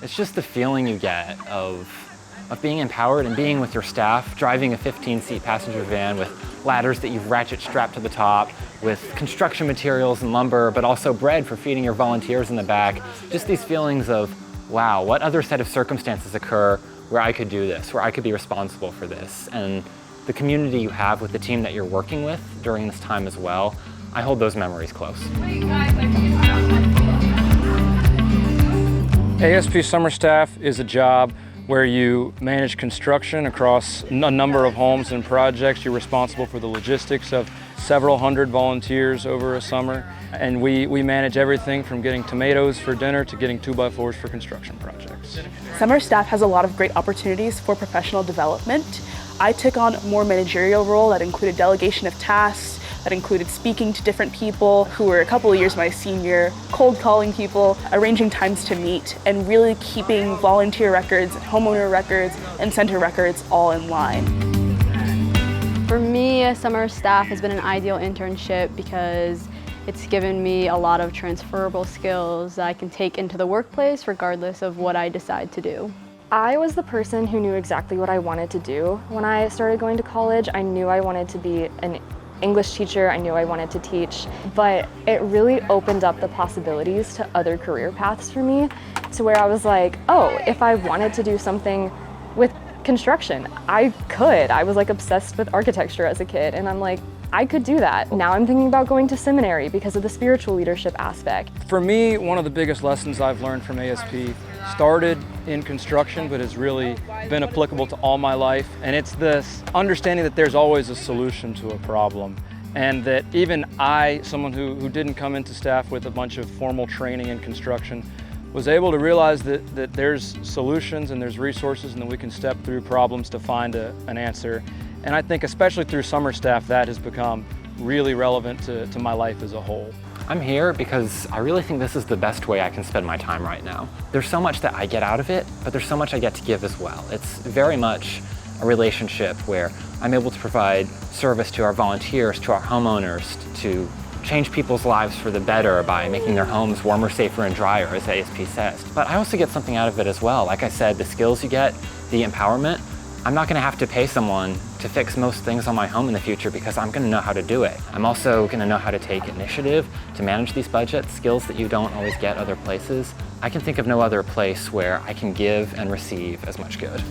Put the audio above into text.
It's just the feeling you get of being empowered and being with your staff, driving a 15-seat passenger van with ladders that you've ratchet strapped to the top, with construction materials and lumber, but also bread for feeding your volunteers in the back. Just these feelings of, wow, what other set of circumstances occur where I could do this, where I could be responsible for this. And the community you have with the team that you're working with during this time as well, I hold those memories close. ASP summer staff is a job where you manage construction across a number of homes and projects. You're responsible for the logistics of several hundred volunteers over a summer. And we manage everything from getting tomatoes for dinner to getting 2x4s for construction projects. Summer staff has a lot of great opportunities for professional development. I took on a more managerial role that included delegation of tasks, that included speaking to different people who were a couple of years my senior, cold calling people, arranging times to meet, and really keeping volunteer records, homeowner records, and center records all in line. For me, summer staff has been an ideal internship because it's given me a lot of transferable skills that I can take into the workplace regardless of what I decide to do. I was the person who knew exactly what I wanted to do. When I started going to college, I knew I wanted to be an English teacher, I knew I wanted to teach, but it really opened up the possibilities to other career paths for me, to where I was like, oh, if I wanted to do something with construction, I could. I was like obsessed with architecture as a kid, and I'm like, I could do that. Now I'm thinking about going to seminary because of the spiritual leadership aspect. For me, one of the biggest lessons I've learned from ASP started in construction, but has really been applicable to all my life. And it's this understanding that there's always a solution to a problem. And that even I, someone who didn't come into staff with a bunch of formal training in construction, was able to realize that there's solutions and there's resources and that we can step through problems to find an answer. And I think especially through summer staff, that has become really relevant to my life as a whole. I'm here because I really think this is the best way I can spend my time right now. There's so much that I get out of it, but there's so much I get to give as well. It's very much a relationship where I'm able to provide service to our volunteers, to our homeowners, to change people's lives for the better by making their homes warmer, safer, and drier, as ASP says. But I also get something out of it as well. Like I said, the skills you get, the empowerment, I'm not going to have to pay someone to fix most things on my home in the future because I'm going to know how to do it. I'm also going to know how to take initiative to manage these budgets, skills that you don't always get other places. I can think of no other place where I can give and receive as much good.